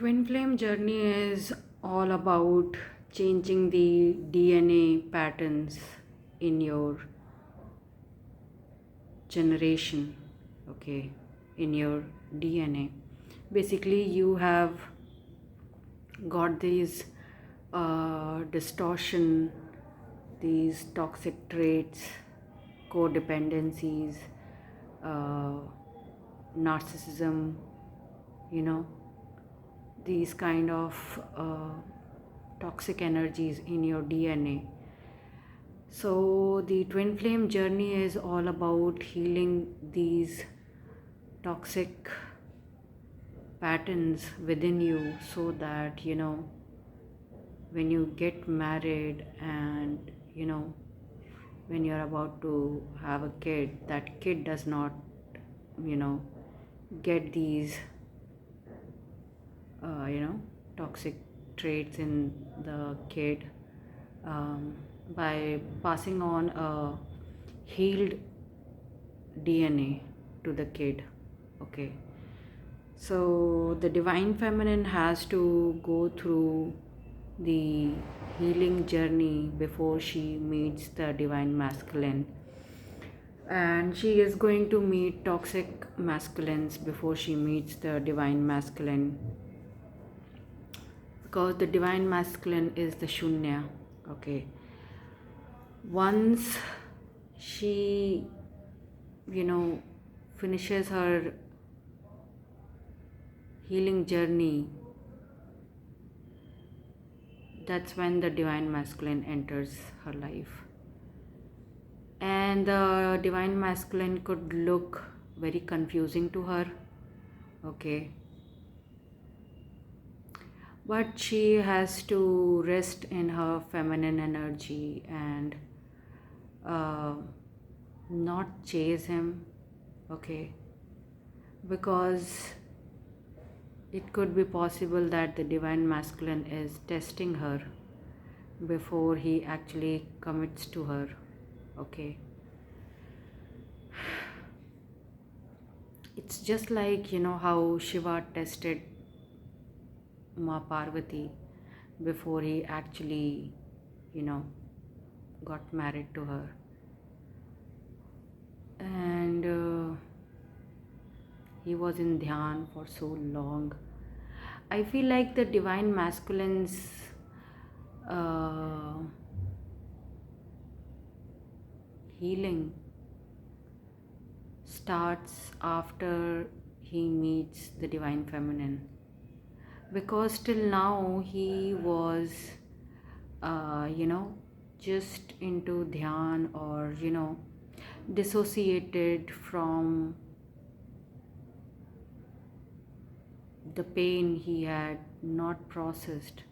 Twin flame journey is all about changing the DNA patterns in your generation, okay, in your DNA. Basically, you have got these distortion, these toxic traits, codependencies, uh, narcissism, you know, these kind of toxic energies in your DNA. So the twin flame journey is all about healing these toxic patterns within you, so that when you get married and when you're about to have a kid, that kid does not you know get these toxic traits in the kid, by passing on a healed DNA to the kid. Okay, so the divine feminine has to go through the healing journey before she meets the divine masculine, and she is going to meet toxic masculines before she meets the divine masculine, because the divine masculine is the shunya. Okay, once she finishes her healing journey, that's when the divine masculine enters her life. And the divine masculine could look very confusing to her. Okay, but she has to rest in her feminine energy and not chase him. Okay, because it could be possible that the divine masculine is testing her before he actually commits to her. Okay, it's just like how Shiva tested Ma Parvati before he actually got married to her. And he was in dhyan for so long. I feel like the divine masculine's healing starts after he meets the divine feminine, because till now he was just into dhyan, or dissociated from the pain he had not processed.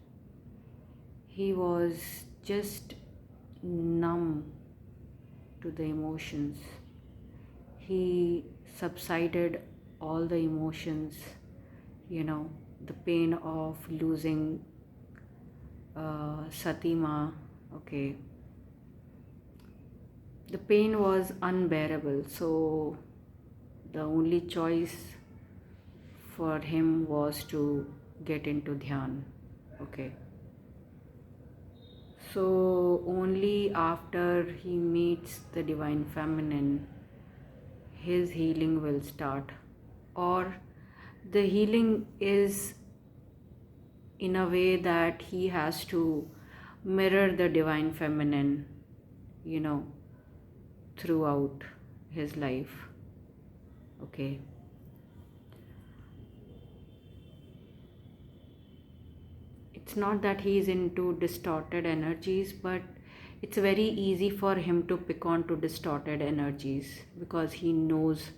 He was just numb to the emotions. He subsided all the emotions, the pain of losing Satima. Okay, the pain was unbearable, so the only choice for him was to get into dhyan. Okay, so only after he meets the divine feminine, his healing will start, or the healing is in a way that he has to mirror the divine feminine throughout his life. Okay, it's not that he is into distorted energies, but it's very easy for him to pick on to distorted energies, because he knows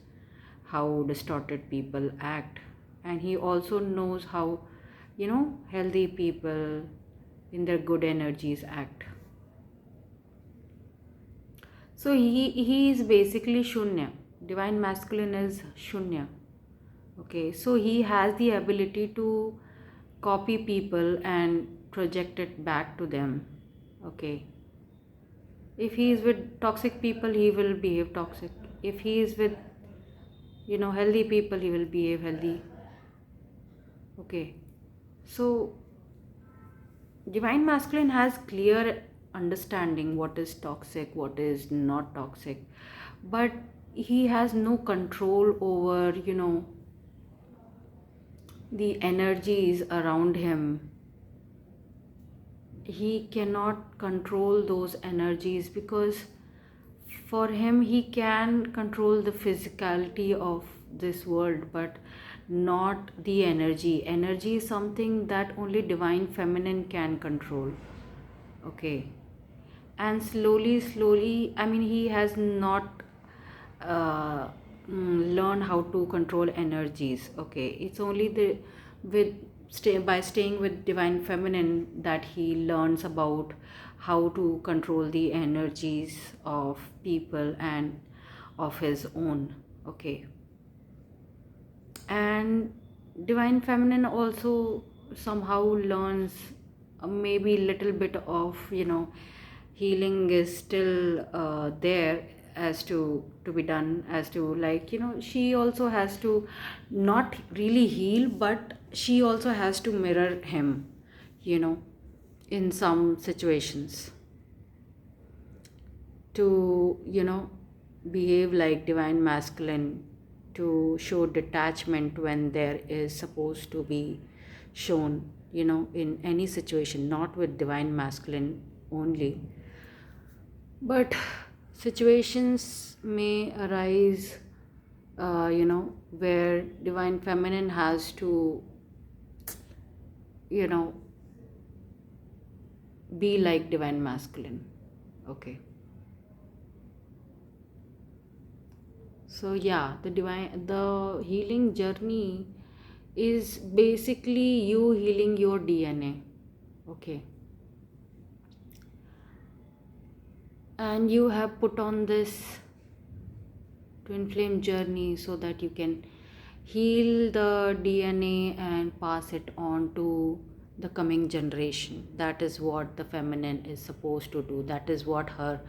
how distorted people act, and he also knows how healthy people in their good energies act. So he is basically shunya. Divine masculine is shunya. Okay, so he has the ability to copy people and project it back to them. Okay, if he is with toxic people, he will behave toxic. If he is with healthy people, he will behave healthy. Okay, So divine masculine has clear understanding what is toxic, what is not toxic, but he has no control over, the energies around him. He cannot control those energies because for him he can control the physicality of this world, but not the energy is something that only divine feminine can control. Okay. And slowly, I mean, he has not learned how to control energies. Okay, it's only the with by staying with divine feminine that he learns about how to control the energies of people and of his own. Okay. And divine feminine also somehow learns maybe little bit of, healing is still there, as to be done, as to, like, she also has to not really heal, but she also has to mirror him, you know in some situations, to behave like divine masculine, to show detachment when there is supposed to be shown, in any situation, not with divine masculine only, but situations may arise, where divine feminine has to, you know be like divine masculine. Okay. So yeah, the healing journey is basically you healing your DNA. Okay. And you have put on this twin flame journey so that you can heal the DNA and pass it on to the coming generation. That is what the feminine is supposed to do. That is what her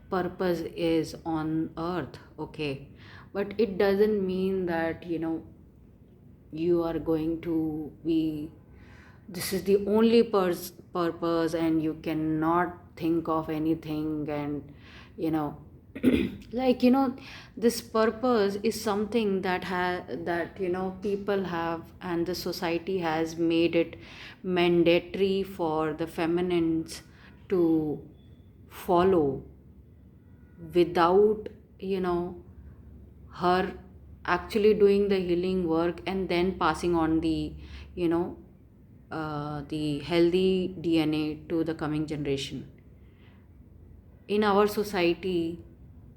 purpose is on earth. Okay. But it doesn't mean that, you are going to be, this is the only purpose, and you cannot think of anything, and you know like, this purpose is something that people have, and the society has made it mandatory for the feminines to follow, without, her actually doing the healing work and then passing on you know the healthy DNA to the coming generation. In our society,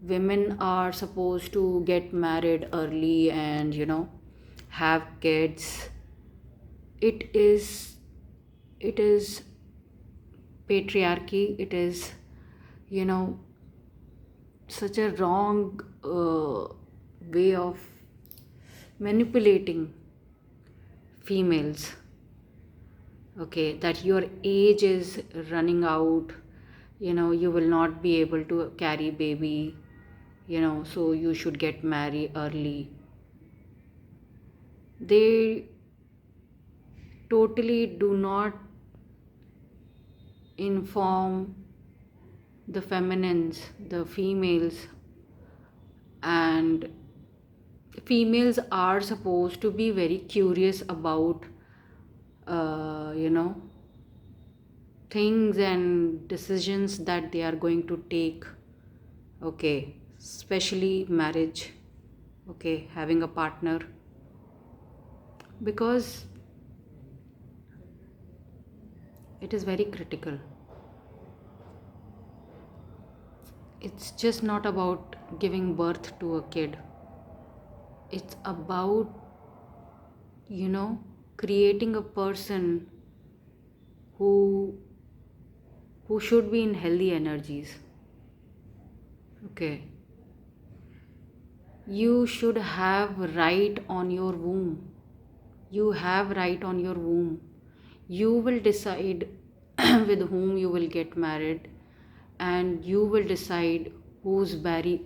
women are supposed to get married early and, have kids. It is it is patriarchy. It is, you know such a wrong way of manipulating females. Okay, that your age is running out, you will not be able to carry baby, so you should get married early. They totally do not inform the feminines, the females. And females are supposed to be very curious about, you know things and decisions that they are going to take. Okay, especially marriage. Okay, having a partner, because it is very critical. It's just not about giving birth to a kid. It's about, creating a person who should be in healthy energies. Okay. You should have right on your womb. You have right on your womb. You will decide with whom you will get married, and you will decide whose baby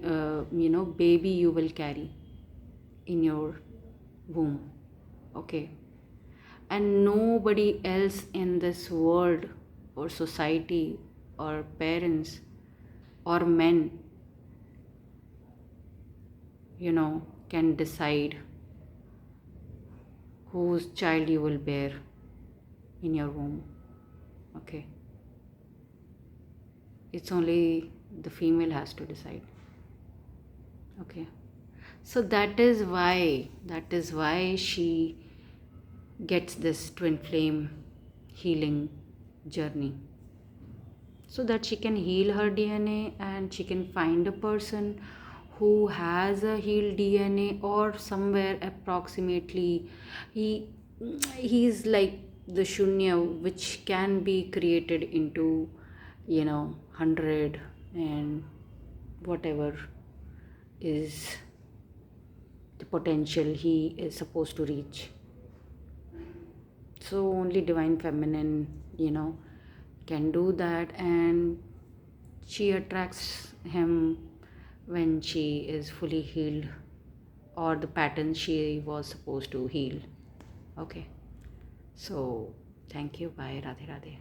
you will carry in your womb. Okay. and nobody else in this world or society or parents or men, can decide whose child you will bear in your womb. Okay, it's only the female has to decide. Okay, so that is why she gets this twin flame healing journey, so that she can heal her DNA and she can find a person who has a healed DNA, or somewhere approximately he he's like the shunya, which can be created into 100 and whatever is the potential he is supposed to reach. So only divine feminine can do that, and she attracts him when she is fully healed, or the pattern she was supposed to heal. Okay, so thank you. Bye. Radhe Radhe.